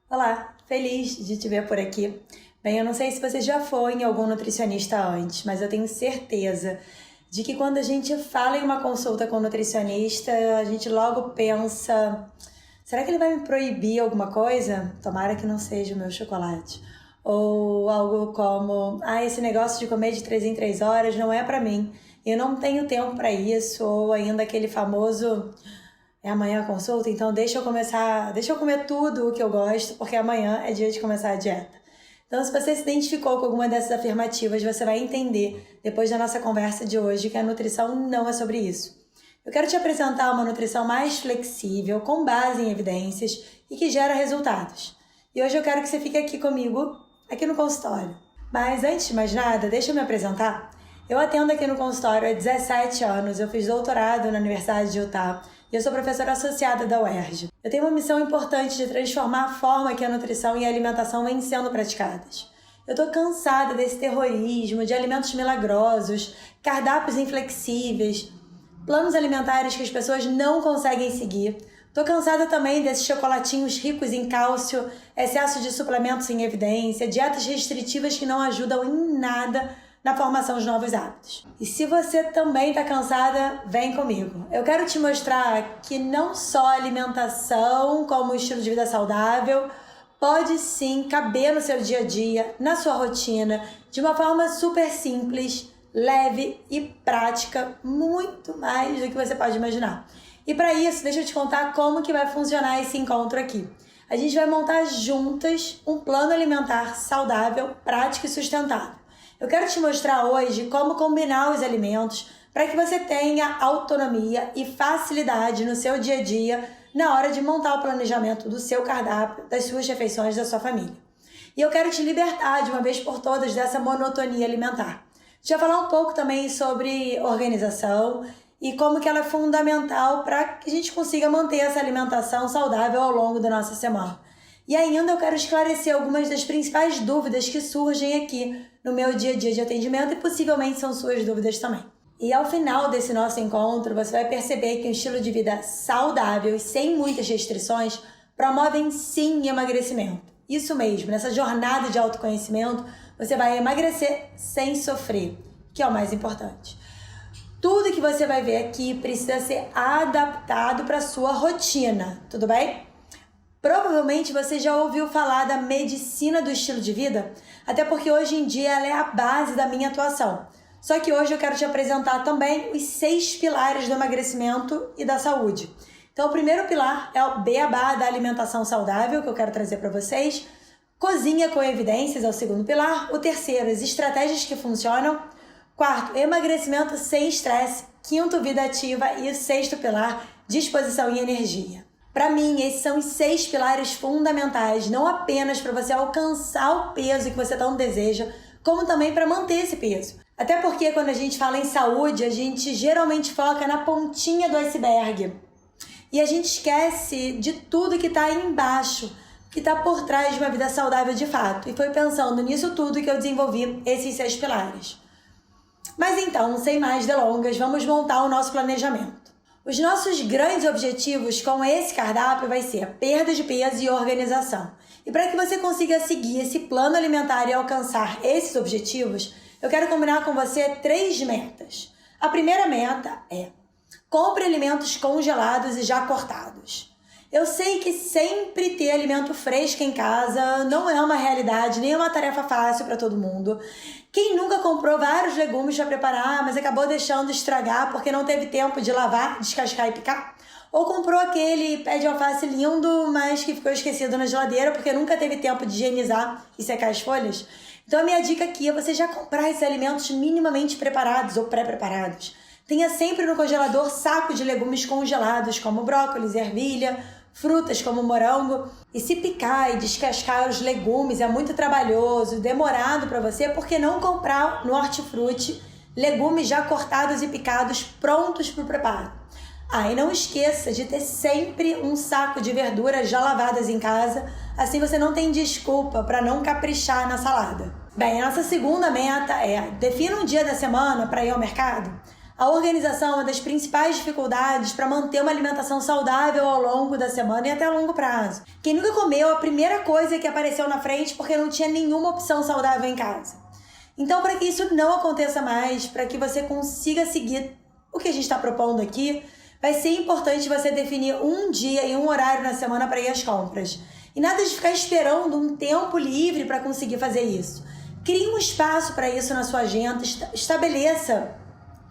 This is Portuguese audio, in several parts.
Olá, feliz de te ver por aqui. Bem, eu não sei se você já foi em algum nutricionista antes, mas eu tenho certeza de que quando a gente fala em uma consulta com um nutricionista, a gente logo pensa: será que ele vai me proibir alguma coisa? Tomara que não seja o meu chocolate. Ou algo como: esse negócio de comer de 3 em 3 horas não é pra mim. Eu não tenho tempo pra isso. Ou ainda aquele famoso: é amanhã a consulta, então deixa eu comer tudo o que eu gosto, porque amanhã é dia de começar a dieta. Então, se você se identificou com alguma dessas afirmativas, você vai entender, depois da nossa conversa de hoje, que a nutrição não é sobre isso. Eu quero te apresentar uma nutrição mais flexível, com base em evidências e que gera resultados. E hoje eu quero que você fique aqui comigo, aqui no consultório. Mas antes de mais nada, deixa eu me apresentar. Eu atendo aqui no consultório há 17 anos, eu fiz doutorado na Universidade de Utah e eu sou professora associada da UERJ. Eu tenho uma missão importante de transformar a forma que a nutrição e a alimentação vêm sendo praticadas. Eu tô cansada desse terrorismo, de alimentos milagrosos, cardápios inflexíveis, planos alimentares que as pessoas não conseguem seguir. Tô cansada também desses chocolatinhos ricos em cálcio, excesso de suplementos sem evidência, dietas restritivas que não ajudam em nada na formação de novos hábitos. E se você também está cansada, vem comigo. Eu quero te mostrar que não só a alimentação, como o estilo de vida saudável, pode sim caber no seu dia a dia, na sua rotina, de uma forma super simples, leve e prática, muito mais do que você pode imaginar. E para isso, deixa eu te contar como que vai funcionar esse encontro aqui. A gente vai montar juntas um plano alimentar saudável, prático e sustentável. Eu quero te mostrar hoje como combinar os alimentos para que você tenha autonomia e facilidade no seu dia a dia na hora de montar o planejamento do seu cardápio, das suas refeições, da sua família. E eu quero te libertar de uma vez por todas dessa monotonia alimentar. Já falar um pouco também sobre organização e como que ela é fundamental para que a gente consiga manter essa alimentação saudável ao longo da nossa semana. E ainda eu quero esclarecer algumas das principais dúvidas que surgem aqui no meu dia a dia de atendimento e possivelmente são suas dúvidas também. E ao final desse nosso encontro, você vai perceber que um estilo de vida saudável e sem muitas restrições promovem sim emagrecimento. Isso mesmo, nessa jornada de autoconhecimento, você vai emagrecer sem sofrer, que é o mais importante. Tudo que você vai ver aqui precisa ser adaptado para a sua rotina, tudo bem? Provavelmente você já ouviu falar da medicina do estilo de vida, até porque hoje em dia ela é a base da minha atuação. Só que hoje eu quero te apresentar também os 6 pilares do emagrecimento e da saúde. Então o primeiro pilar é o beabá da alimentação saudável, que eu quero trazer para vocês. Cozinha com evidências é o segundo pilar. O terceiro, as estratégias que funcionam. Quarto, emagrecimento sem estresse. Quinto, vida ativa. E o sexto pilar, disposição e energia. Para mim, esses são os 6 pilares fundamentais, não apenas para você alcançar o peso que você tanto deseja, como também para manter esse peso. Até porque quando a gente fala em saúde, a gente geralmente foca na pontinha do iceberg. E a gente esquece de tudo que está aí embaixo, que está por trás de uma vida saudável de fato. E foi pensando nisso tudo que eu desenvolvi esses 6 pilares. Mas então, sem mais delongas, vamos montar o nosso planejamento. Os nossos grandes objetivos com esse cardápio vai ser a perda de peso e organização. E para que você consiga seguir esse plano alimentar e alcançar esses objetivos, eu quero combinar com você 3 metas. A primeira meta é: compre alimentos congelados e já cortados. Eu sei que sempre ter alimento fresco em casa não é uma realidade, nem é uma tarefa fácil para todo mundo. Quem nunca comprou vários legumes para preparar, mas acabou deixando estragar porque não teve tempo de lavar, descascar e picar? Ou comprou aquele pé de alface lindo, mas que ficou esquecido na geladeira porque nunca teve tempo de higienizar e secar as folhas? Então a minha dica aqui é você já comprar esses alimentos minimamente preparados ou pré-preparados. Tenha sempre no congelador saco de legumes congelados, como brócolis, ervilha, frutas como morango. E se picar e descascar os legumes é muito trabalhoso, demorado para você, por que não comprar no Hortifruti legumes já cortados e picados prontos para o preparo? E não esqueça de ter sempre um saco de verduras já lavadas em casa, assim você não tem desculpa para não caprichar na salada. Bem, a nossa segunda meta é: defina um dia da semana para ir ao mercado. A organização é uma das principais dificuldades para manter uma alimentação saudável ao longo da semana e até a longo prazo. Quem nunca comeu a primeira coisa que apareceu na frente porque não tinha nenhuma opção saudável em casa? Então, para que isso não aconteça mais, para que você consiga seguir o que a gente está propondo aqui, vai ser importante você definir um dia e um horário na semana para ir às compras. E nada de ficar esperando um tempo livre para conseguir fazer isso. Crie um espaço para isso na sua agenda, estabeleça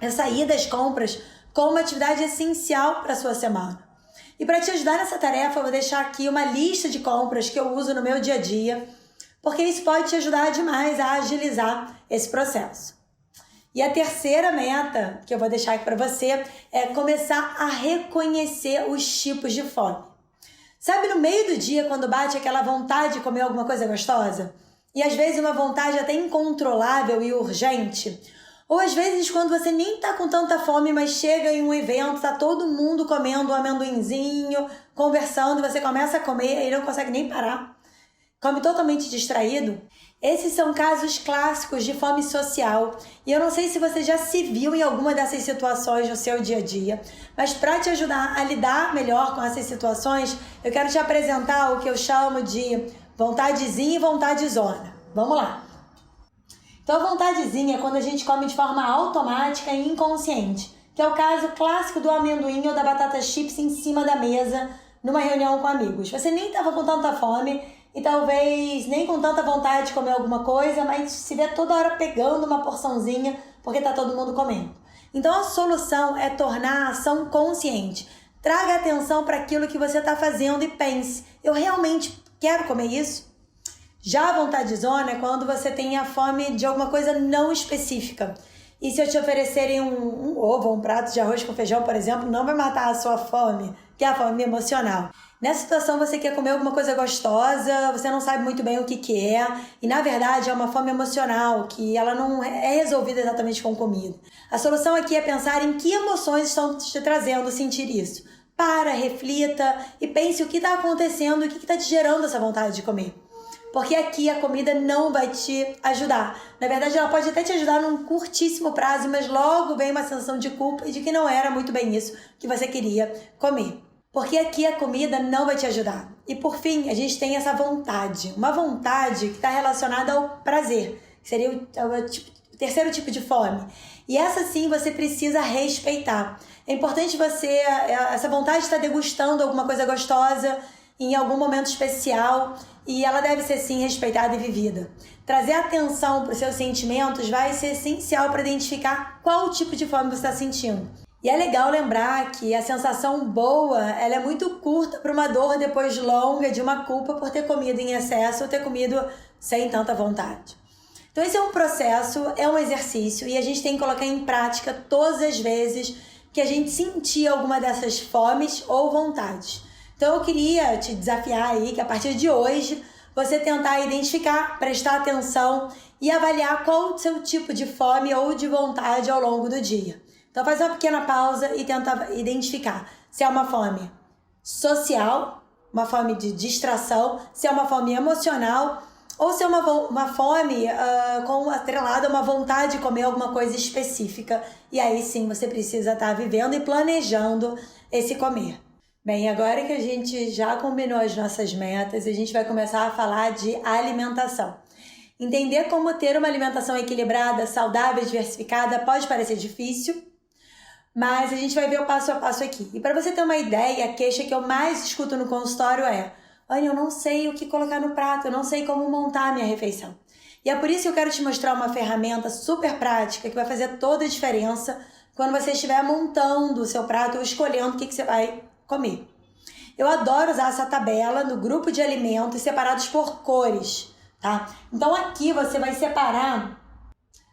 essa ida às compras como uma atividade essencial para a sua semana. E para te ajudar nessa tarefa, eu vou deixar aqui uma lista de compras que eu uso no meu dia a dia, porque isso pode te ajudar demais a agilizar esse processo. E a terceira meta que eu vou deixar aqui para você é começar a reconhecer os tipos de fome. Sabe, no meio do dia, quando bate aquela vontade de comer alguma coisa gostosa? E às vezes uma vontade até incontrolável e urgente? Ou às vezes quando você nem tá com tanta fome, mas chega em um evento, tá todo mundo comendo um amendoinzinho, conversando, e você começa a comer e não consegue nem parar. Come totalmente distraído. Esses são casos clássicos de fome social. E eu não sei se você já se viu em alguma dessas situações no seu dia a dia, mas para te ajudar a lidar melhor com essas situações, eu quero te apresentar o que eu chamo de vontadezinha e vontadezona. Vamos lá. Então, a vontadezinha é quando a gente come de forma automática e inconsciente, que é o caso clássico do amendoim ou da batata chips em cima da mesa numa reunião com amigos. Você nem estava com tanta fome e talvez nem com tanta vontade de comer alguma coisa, mas se vê toda hora pegando uma porçãozinha porque está todo mundo comendo. Então, a solução é tornar a ação consciente. Traga atenção para aquilo que você está fazendo e pense, eu realmente quero comer isso? Já a vontadezona é quando você tem a fome de alguma coisa não específica. E se eu te oferecerem um ovo ou um prato de arroz com feijão, por exemplo, não vai matar a sua fome, que é a fome emocional. Nessa situação você quer comer alguma coisa gostosa, você não sabe muito bem o que é, e na verdade é uma fome emocional, que ela não é resolvida exatamente com comida. A solução aqui é pensar em que emoções estão te trazendo sentir isso. Para, reflita e pense o que está acontecendo, o que está te gerando essa vontade de comer. Porque aqui a comida não vai te ajudar. Na verdade, ela pode até te ajudar num curtíssimo prazo, mas logo vem uma sensação de culpa e de que não era muito bem isso que você queria comer. Porque aqui a comida não vai te ajudar. E por fim, a gente tem essa vontade. Uma vontade que está relacionada ao prazer, que seria o terceiro tipo de fome. E essa sim você precisa respeitar. É importante essa vontade de estar degustando alguma coisa gostosa em algum momento especial, e ela deve ser sim respeitada e vivida. Trazer atenção para os seus sentimentos vai ser essencial para identificar qual tipo de fome você está sentindo. E é legal lembrar que a sensação boa ela é muito curta para uma dor depois longa de uma culpa por ter comido em excesso ou ter comido sem tanta vontade. Então esse é um processo, é um exercício e a gente tem que colocar em prática todas as vezes que a gente sentir alguma dessas fomes ou vontades. Então eu queria te desafiar aí que a partir de hoje você tentar identificar, prestar atenção e avaliar qual o seu tipo de fome ou de vontade ao longo do dia. Então faz uma pequena pausa e tenta identificar se é uma fome social, uma fome de distração, se é uma fome emocional ou se é uma fome atrelada a uma vontade de comer alguma coisa específica. E aí sim você precisa estar vivendo e planejando esse comer. Bem, agora que a gente já combinou as nossas metas, a gente vai começar a falar de alimentação. Entender como ter uma alimentação equilibrada, saudável e diversificada pode parecer difícil, mas a gente vai ver o passo a passo aqui. E para você ter uma ideia, a queixa que eu mais escuto no consultório é: Anny, eu não sei o que colocar no prato, eu não sei como montar a minha refeição. E é por isso que eu quero te mostrar uma ferramenta super prática que vai fazer toda a diferença quando você estiver montando o seu prato ou escolhendo o que você vai comer. Eu adoro usar essa tabela no grupo de alimentos separados por cores, tá? Então aqui você vai separar,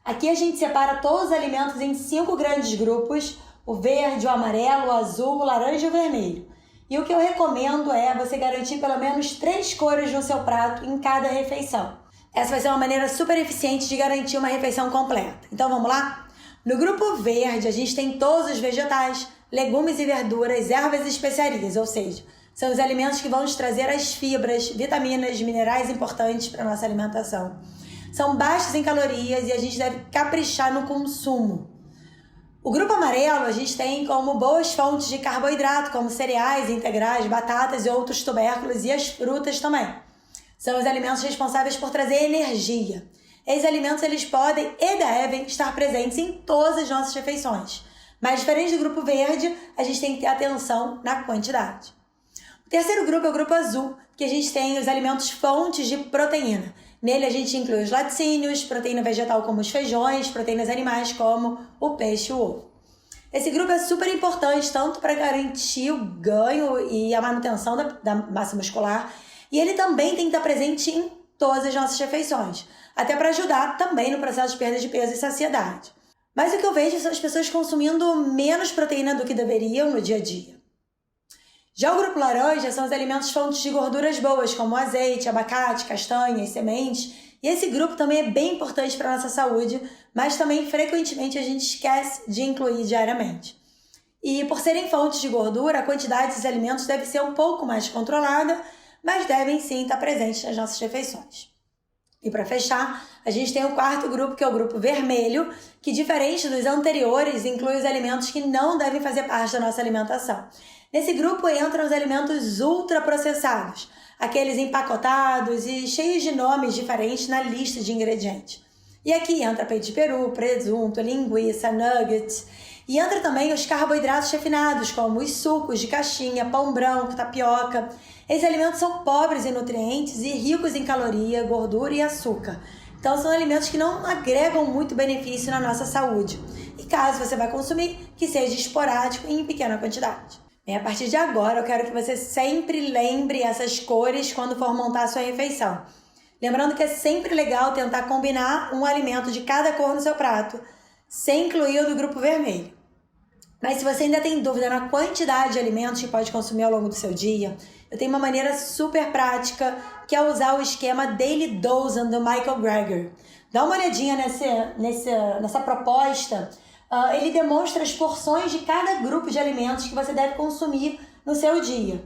aqui a gente separa todos os alimentos em 5 grandes grupos: o verde, o amarelo, o azul, o laranja e o vermelho. E o que eu recomendo é você garantir pelo menos 3 cores no seu prato em cada refeição. Essa vai ser uma maneira super eficiente de garantir uma refeição completa. Então vamos lá? No grupo verde a gente tem todos os vegetais, legumes e verduras, ervas e especiarias, ou seja, são os alimentos que vão nos trazer as fibras, vitaminas, minerais importantes para a nossa alimentação. São baixos em calorias e a gente deve caprichar no consumo. O grupo amarelo a gente tem como boas fontes de carboidrato, como cereais integrais, batatas e outros tubérculos, e as frutas também. São os alimentos responsáveis por trazer energia. Esses alimentos eles podem e devem estar presentes em todas as nossas refeições. Mas diferente do grupo verde, a gente tem que ter atenção na quantidade. O terceiro grupo é o grupo azul, que a gente tem os alimentos fontes de proteína. Nele a gente inclui os laticínios, proteína vegetal como os feijões, proteínas animais como o peixe e o ovo. Esse grupo é super importante tanto para garantir o ganho e a manutenção da massa muscular, e ele também tem que estar presente em todas as nossas refeições, até para ajudar também no processo de perda de peso e saciedade. Mas o que eu vejo são as pessoas consumindo menos proteína do que deveriam no dia a dia. Já o grupo laranja são os alimentos fontes de gorduras boas, como azeite, abacate, castanhas, sementes. E esse grupo também é bem importante para a nossa saúde, mas também frequentemente a gente esquece de incluir diariamente. E por serem fontes de gordura, a quantidade desses alimentos deve ser um pouco mais controlada, mas devem sim estar presentes nas nossas refeições. E para fechar, a gente tem o quarto grupo, que é o grupo vermelho, que diferente dos anteriores, inclui os alimentos que não devem fazer parte da nossa alimentação. Nesse grupo entram os alimentos ultraprocessados, aqueles empacotados e cheios de nomes diferentes na lista de ingredientes. E aqui entra peito de peru, presunto, linguiça, nuggets. E entra também os carboidratos refinados, como os sucos de caixinha, pão branco, tapioca. Esses alimentos são pobres em nutrientes e ricos em caloria, gordura e açúcar. Então são alimentos que não agregam muito benefício na nossa saúde. E caso você vá consumir, que seja esporádico e em pequena quantidade. Bem, a partir de agora eu quero que você sempre lembre essas cores quando for montar a sua refeição. Lembrando que é sempre legal tentar combinar um alimento de cada cor no seu prato, sem incluir o do grupo vermelho. Mas se você ainda tem dúvida na quantidade de alimentos que pode consumir ao longo do seu dia, eu tenho uma maneira super prática, que é usar o esquema Daily Dosing do Michael Greger. Dá uma olhadinha nessa proposta. Ele demonstra as porções de cada grupo de alimentos que você deve consumir no seu dia.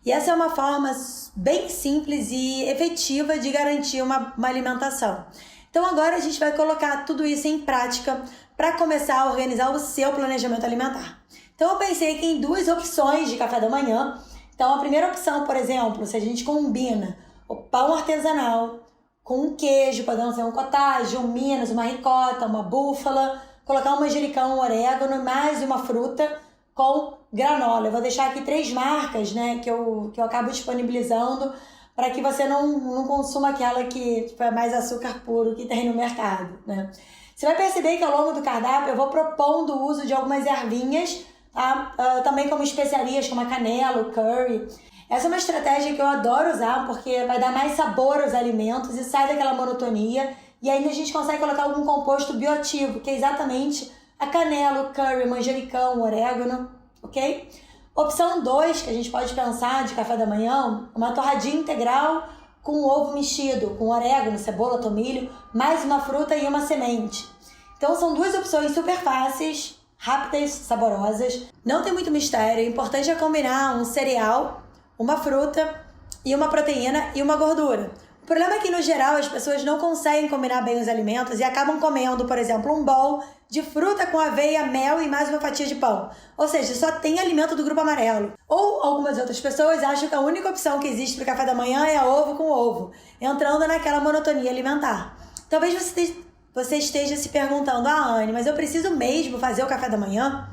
E essa é uma forma bem simples e efetiva de garantir uma alimentação. Então agora a gente vai colocar tudo isso em prática para começar a organizar o seu planejamento alimentar. Então eu pensei aqui em duas opções de café da manhã. Então a primeira opção, por exemplo, se a gente combina o pão artesanal com um queijo, podendo ser um cottage, um Minas, uma ricota, uma búfala, colocar um manjericão, um orégano, mais uma fruta com granola. Eu vou deixar aqui 3 marcas, né, que eu acabo disponibilizando para que você não consuma aquela que é mais açúcar puro que tem no mercado, né? Você vai perceber que ao longo do cardápio eu vou propondo o uso de algumas ervinhas, tá? Também como especiarias como a canela, o curry. Essa é uma estratégia que eu adoro usar porque vai dar mais sabor aos alimentos e sai daquela monotonia. E ainda a gente consegue colocar algum composto bioativo, que é exatamente a canela, o curry, o manjericão, o orégano, ok? Opção 2, que a gente pode pensar de café da manhã, uma torradinha integral com ovo mexido, com orégano, cebola, tomilho, mais uma fruta e uma semente. Então são 2 opções super fáceis, rápidas, saborosas. Não tem muito mistério, o importante é combinar um cereal, uma fruta e uma proteína e uma gordura. O problema é que, no geral, as pessoas não conseguem combinar bem os alimentos e acabam comendo, por exemplo, um bowl de fruta com aveia, mel e mais uma fatia de pão. Ou seja, só tem alimento do grupo amarelo. Ou algumas outras pessoas acham que a única opção que existe para o café da manhã é ovo com ovo, entrando naquela monotonia alimentar. Talvez você esteja se perguntando, Anne, mas eu preciso mesmo fazer o café da manhã?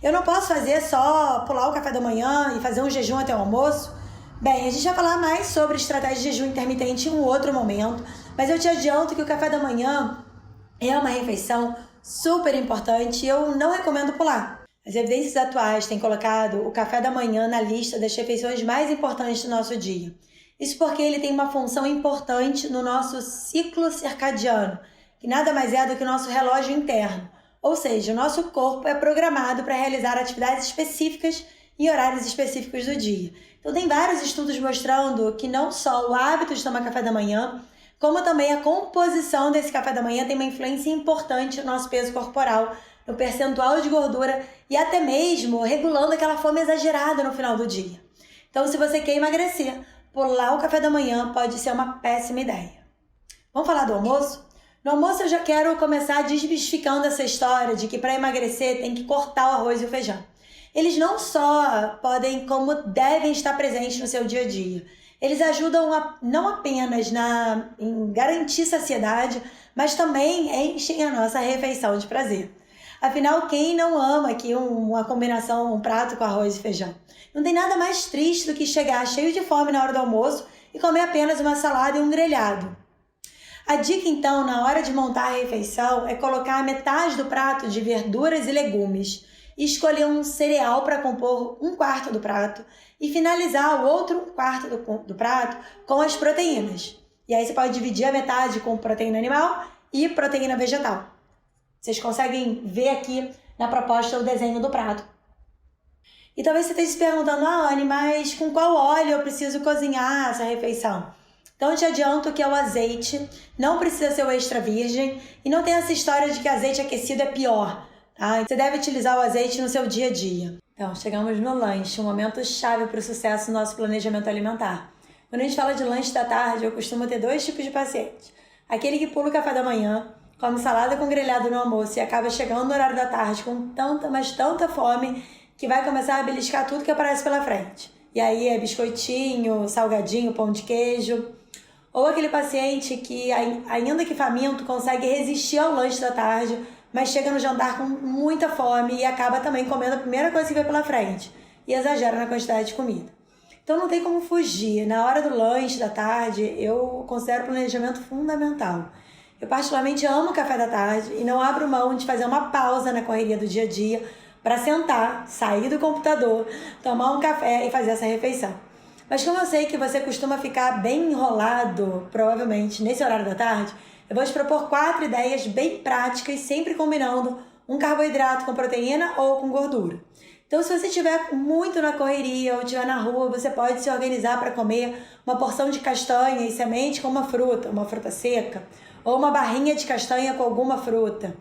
Eu não posso fazer só pular o café da manhã e fazer um jejum até o almoço? Bem, a gente vai falar mais sobre estratégia de jejum intermitente em um outro momento, mas eu te adianto que o café da manhã é uma refeição super importante e eu não recomendo pular. As evidências atuais têm colocado o café da manhã na lista das refeições mais importantes do nosso dia. Isso porque ele tem uma função importante no nosso ciclo circadiano, que nada mais é do que o nosso relógio interno. Ou seja, o nosso corpo é programado para realizar atividades específicas em horários específicos do dia. Então tem vários estudos mostrando que não só o hábito de tomar café da manhã, como também a composição desse café da manhã tem uma influência importante no nosso peso corporal, no percentual de gordura e até mesmo regulando aquela fome exagerada no final do dia. Então se você quer emagrecer, pular o café da manhã pode ser uma péssima ideia. Vamos falar do almoço? No almoço eu já quero começar desmistificando essa história de que para emagrecer tem que cortar o arroz e o feijão. Eles não só podem, como devem estar presentes no seu dia a dia. Eles ajudam não apenas em garantir saciedade, mas também enchem a nossa refeição de prazer. Afinal, quem não ama aqui uma combinação, um prato com arroz e feijão? Não tem nada mais triste do que chegar cheio de fome na hora do almoço e comer apenas uma salada e um grelhado. A dica, então, na hora de montar a refeição é colocar metade do prato de verduras e legumes e escolher um cereal para compor um quarto do prato e finalizar o outro quarto do prato com as proteínas. E aí você pode dividir a metade com proteína animal e proteína vegetal. Vocês conseguem ver aqui na proposta o desenho do prato. E talvez você esteja se perguntando, Anne, mas com qual óleo eu preciso cozinhar essa refeição? Então eu te adianto que é o azeite, não precisa ser o extra virgem e não tem essa história de que azeite aquecido é pior. Tá? Você deve utilizar o azeite no seu dia a dia. Então, chegamos no lanche, um momento chave para o sucesso do nosso planejamento alimentar. Quando a gente fala de lanche da tarde, eu costumo ter 2 tipos de pacientes. Aquele que pula o café da manhã, come salada com grelhado no almoço e acaba chegando no horário da tarde com tanta, mas tanta fome que vai começar a beliscar tudo que aparece pela frente. E aí é biscoitinho, salgadinho, pão de queijo. Ou aquele paciente que, ainda que faminto, consegue resistir ao lanche da tarde, mas chega no jantar com muita fome e acaba também comendo a primeira coisa que vê pela frente e exagera na quantidade de comida. Então não tem como fugir. Na hora do lanche da tarde, eu considero o planejamento fundamental. Eu particularmente amo o café da tarde e não abro mão de fazer uma pausa na correria do dia a dia para sentar, sair do computador, tomar um café e fazer essa refeição. Mas como eu sei que você costuma ficar bem enrolado, provavelmente, nesse horário da tarde, eu vou te propor 4 ideias bem práticas, sempre combinando um carboidrato com proteína ou com gordura. Então, se você estiver muito na correria ou estiver na rua, você pode se organizar para comer uma porção de castanha e semente com uma fruta seca, ou uma barrinha de castanha com alguma fruta.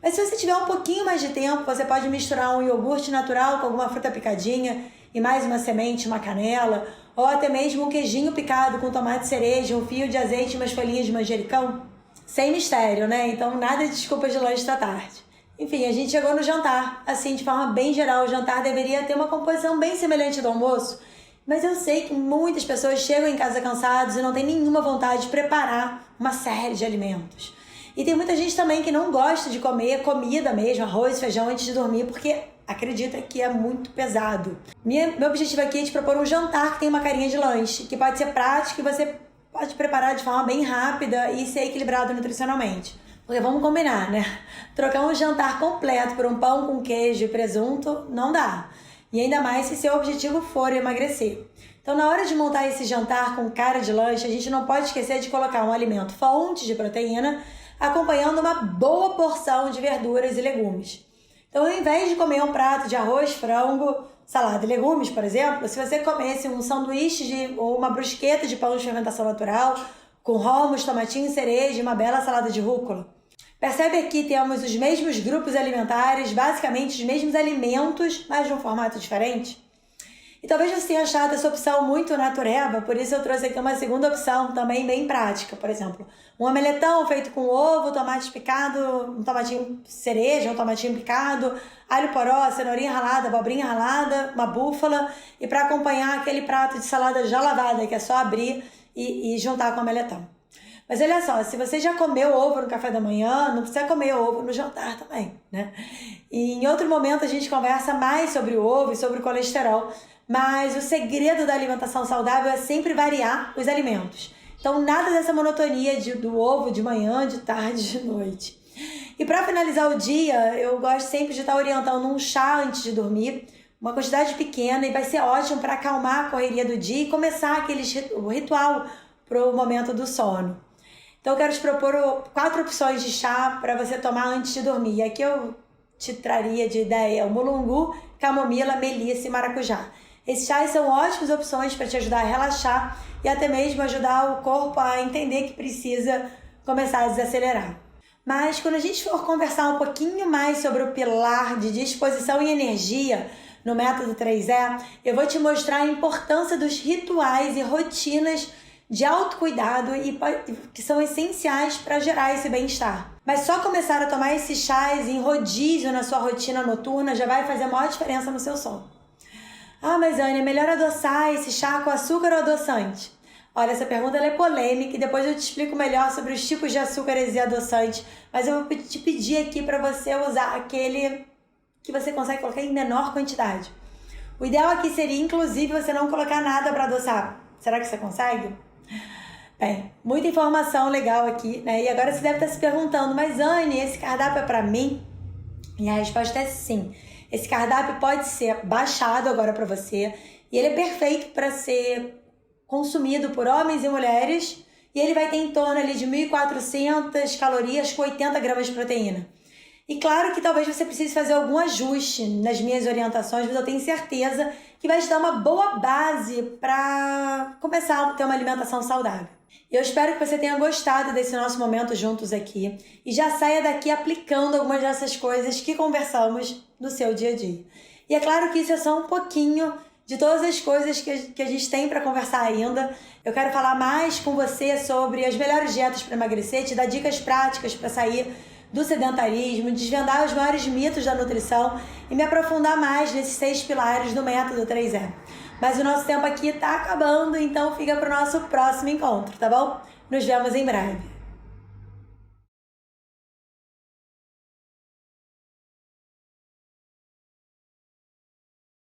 Mas se você tiver um pouquinho mais de tempo, você pode misturar um iogurte natural com alguma fruta picadinha e mais uma semente, uma canela, ou até mesmo um queijinho picado com tomate cereja, um fio de azeite e umas folhinhas de manjericão. Sem mistério, né? Então nada de desculpas de lanche da tarde. Enfim, a gente chegou no jantar. Assim, de forma bem geral, o jantar deveria ter uma composição bem semelhante do almoço, mas eu sei que muitas pessoas chegam em casa cansados e não tem nenhuma vontade de preparar uma série de alimentos. E tem muita gente também que não gosta de comer comida mesmo, arroz, feijão antes de dormir, porque acredita que é muito pesado. Meu objetivo aqui é te propor um jantar que tem uma carinha de lanche, que pode ser prático e você pode preparar de forma bem rápida e ser equilibrado nutricionalmente. Porque vamos combinar, né? Trocar um jantar completo por um pão com queijo e presunto não dá. E ainda mais se seu objetivo for emagrecer. Então, na hora de montar esse jantar com cara de lanche, a gente não pode esquecer de colocar um alimento fonte de proteína, acompanhando uma boa porção de verduras e legumes. Então, ao invés de comer um prato de arroz, frango, salada e legumes, por exemplo, se você comesse um sanduíche ou uma brusqueta de pão de fermentação natural, com romos, tomatinho, cereja e uma bela salada de rúcula. Percebe aqui temos os mesmos grupos alimentares, basicamente os mesmos alimentos, mas de um formato diferente? E talvez você tenha achado essa opção muito natureba, por isso eu trouxe aqui uma segunda opção também bem prática. Por exemplo, um omeletão feito com ovo, tomate picado, um tomatinho cereja, um tomatinho picado, alho poró, cenourinha ralada, abobrinha ralada, uma búfala, e para acompanhar aquele prato de salada já lavada, que é só abrir e juntar com o omeletão. Mas olha só, se você já comeu ovo no café da manhã, não precisa comer ovo no jantar também, né? E em outro momento a gente conversa mais sobre o ovo e sobre o colesterol, mas o segredo da alimentação saudável é sempre variar os alimentos. Então nada dessa monotonia do ovo de manhã, de tarde, de noite. E para finalizar o dia, eu gosto sempre de estar orientando um chá antes de dormir, uma quantidade pequena, e vai ser ótimo para acalmar a correria do dia e começar o ritual para o momento do sono. Então eu quero te propor 4 opções de chá para você tomar antes de dormir. E aqui eu te traria de ideia o mulungu, camomila, melissa e maracujá. Esses chás são ótimas opções para te ajudar a relaxar e até mesmo ajudar o corpo a entender que precisa começar a desacelerar. Mas quando a gente for conversar um pouquinho mais sobre o pilar de disposição e energia no método 3E, eu vou te mostrar a importância dos rituais e rotinas de autocuidado e que são essenciais para gerar esse bem-estar. Mas só começar a tomar esses chás em rodízio na sua rotina noturna já vai fazer a maior diferença no seu sono. Ah, mas Anne, é melhor adoçar esse chá com açúcar ou adoçante? Olha, essa pergunta ela é polêmica e depois eu te explico melhor sobre os tipos de açúcares e adoçantes, mas eu vou te pedir aqui para você usar aquele que você consegue colocar em menor quantidade. O ideal aqui seria, inclusive, você não colocar nada para adoçar. Será que você consegue? Bem, muita informação legal aqui, né? E agora você deve estar se perguntando, mas Anne, esse cardápio é para mim? E a resposta é sim. Esse cardápio pode ser baixado agora para você e ele é perfeito para ser consumido por homens e mulheres e ele vai ter em torno ali de 1.400 calorias com 80 gramas de proteína. E claro que talvez você precise fazer algum ajuste nas minhas orientações, mas eu tenho certeza que vai te dar uma boa base para começar a ter uma alimentação saudável. Eu espero que você tenha gostado desse nosso momento juntos aqui e já saia daqui aplicando algumas dessas coisas que conversamos no seu dia a dia. E é claro que isso é só um pouquinho de todas as coisas que a gente tem para conversar ainda. Eu quero falar mais com você sobre as melhores dietas para emagrecer, te dar dicas práticas para sair do sedentarismo, desvendar os maiores mitos da nutrição e me aprofundar mais nesses 6 pilares do método 3E. Mas o nosso tempo aqui está acabando, então fica para o nosso próximo encontro, tá bom? Nos vemos em breve.